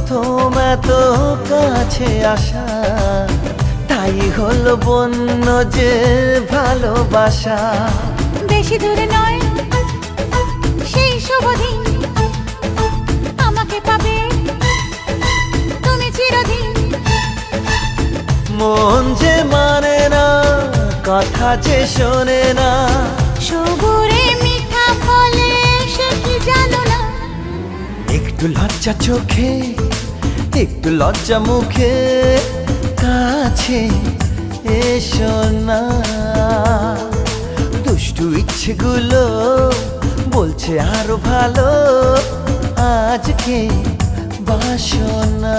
প্রথম এত কাছে আসা, তাই হলো বন্য যে ভালোবাসা। বেশি দূরে নয় সেই শুভ দিন, আমাকে পাবে তুমি চিরদিন। মন যে মানে না, কথা যে শোনে না, সবুরে মিঠা ফলে সে কি জানো না। একটু লজ্জা চোখে, একটু লজ্জা মুখে, কাছে এসো না। দুষ্টু ইচ্ছেগুলো বলছে আরো ভালো, আজকে বাসনা।